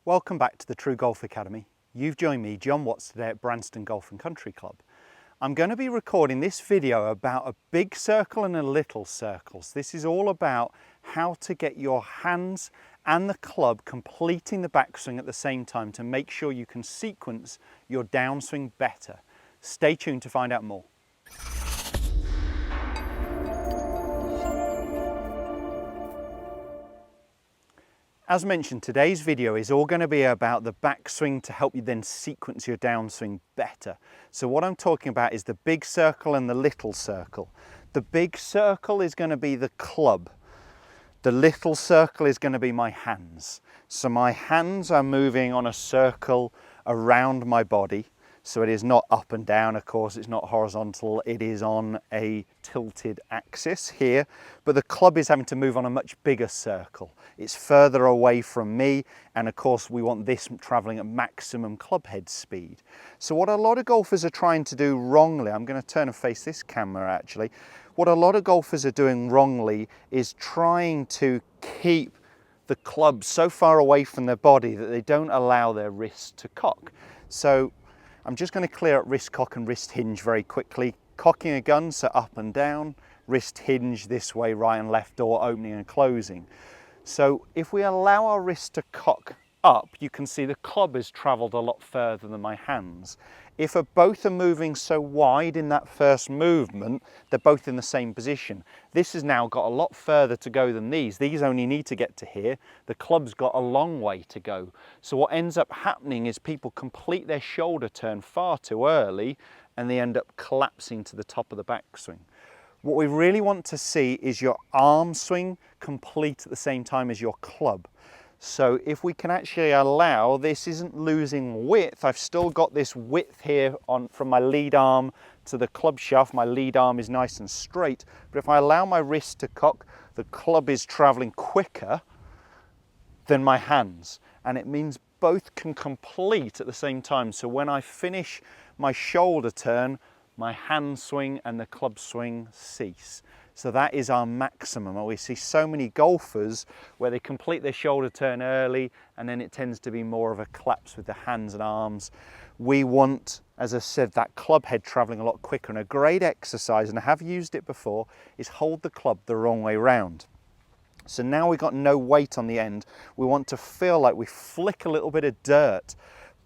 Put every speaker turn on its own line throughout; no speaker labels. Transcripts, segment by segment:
Welcome back to the TruGolf Academy. You've joined me, Jon Watts, today at Branston Golf and Country Club. I'm going to be recording this video about a big circle and a little circles. This is all about how to get your hands and the club completing the backswing at the same time to make sure you can sequence your downswing better. Stay tuned to find out more. As mentioned, today's video is all going to be about the backswing to help you then sequence your downswing better. So what I'm talking about is the big circle and the little circle. The big circle is going to be the club. The little circle is going to be my hands. So my hands are moving on a circle around my body. So it is not up and down, of course, it's not horizontal, it is on a tilted axis here, but the club is having to move on a much bigger circle. It's further away from me, and of course we want this traveling at maximum club head speed. So what a lot of golfers are trying to do wrongly, I'm going to turn and face this camera actually, what a lot of golfers are doing wrongly is trying to keep the club so far away from their body that they don't allow their wrist to cock. So I'm just going to clear up wrist cock and wrist hinge very quickly. Cocking a gun, so up and down, wrist hinge this way, right and left, door opening and closing. So if we allow our wrist to cock up, you can see the club has travelled a lot further than my hands. If both are moving so wide in that first movement, they're both in the same position. This has now got a lot further to go than these. These only need to get to here. The club's got a long way to go. So what ends up happening is people complete their shoulder turn far too early and they end up collapsing to the top of the backswing. What we really want to see is your arm swing complete at the same time as your club. So if we can actually allow, this isn't losing width, I've still got this width here from my lead arm to the club shaft, my lead arm is nice and straight, but if I allow my wrist to cock, the club is traveling quicker than my hands, and it means both can complete at the same time. So when I finish my shoulder turn, my hand swing and the club swing cease. So that is our maximum. And we see so many golfers where they complete their shoulder turn early and then it tends to be more of a collapse with the hands and arms. We want, as I said, that club head traveling a lot quicker. And a great exercise, and I have used it before, is hold the club the wrong way round. So now we've got no weight on the end. We want to feel like we flick a little bit of dirt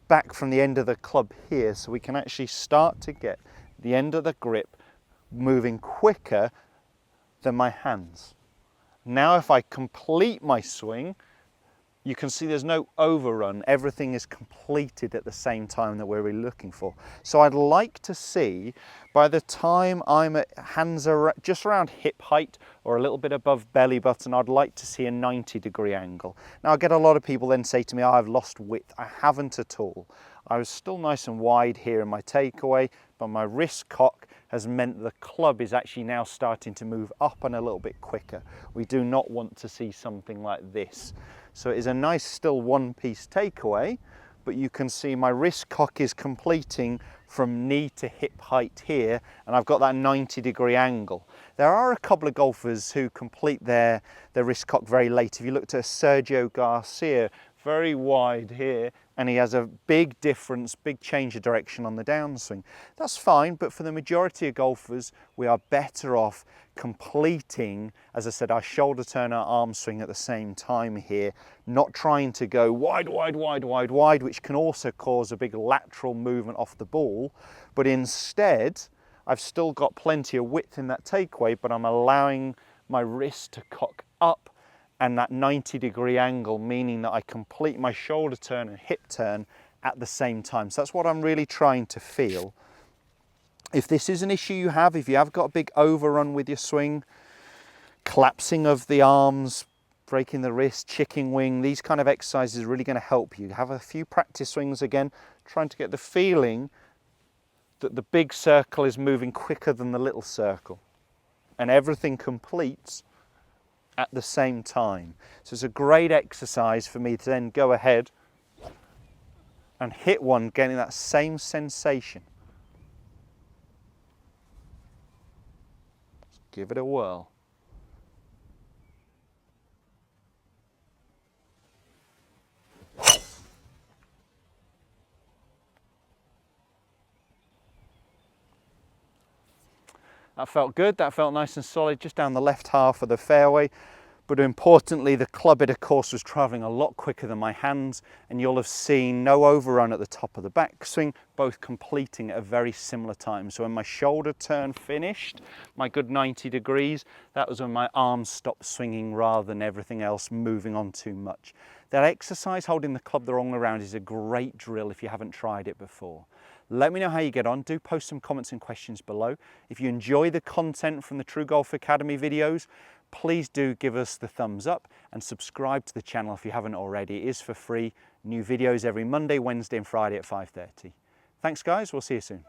back from the end of the club here so we can actually start to get the end of the grip moving quicker than my hands. Now if I complete my swing, you can see there's no overrun. Everything is completed at the same time that we're really looking for. So I'd like to see, by the time I'm at hands just around hip height or a little bit above belly button, I'd like to see a 90-degree angle. Now I get a lot of people then say to me, oh, I've lost width. I haven't at all. I was still nice and wide here in my takeaway, but my wrist cock has meant the club is actually now starting to move up and a little bit quicker. We do not want to see something like this. So it is a nice still one-piece takeaway, but you can see my wrist cock is completing from knee to hip height here, and I've got that 90-degree angle. There are a couple of golfers who complete their wrist cock very late. If you looked at Sergio Garcia, very wide here, and he has a big difference, big change of direction on the downswing. That's fine, but for the majority of golfers, we are better off completing, as I said, our shoulder turn, our arm swing at the same time here, not trying to go wide, wide, wide, wide, wide, which can also cause a big lateral movement off the ball, but instead, I've still got plenty of width in that takeaway, but I'm allowing my wrist to cock up and that 90-degree angle, meaning that I complete my shoulder turn and hip turn at the same time. So that's what I'm really trying to feel. If this is an issue you have, if you have got a big overrun with your swing, collapsing of the arms, breaking the wrist, chicken wing, these kind of exercises are really going to help you. Have a few practice swings again, trying to get the feeling that the big circle is moving quicker than the little circle. And everything completes at the same time. So it's a great exercise for me to then go ahead and hit one, getting that same sensation. Let's give it a whirl. That felt good, that felt nice and solid just down the left half of the fairway. But importantly, the club head of course was travelling a lot quicker than my hands, and you'll have seen no overrun at the top of the backswing, both completing at a very similar time. So when my shoulder turn finished, my good 90 degrees, that was when my arms stopped swinging rather than everything else moving on too much. That exercise, holding the club the wrong way around, is a great drill if you haven't tried it before. Let me know how you get on. Do post some comments and questions below. If you enjoy the content from the TruGolf Academy videos, please do give us the thumbs up and subscribe to the channel if you haven't already. It is for free. New videos every Monday, Wednesday and Friday at 5:30. Thanks guys, we'll see you soon.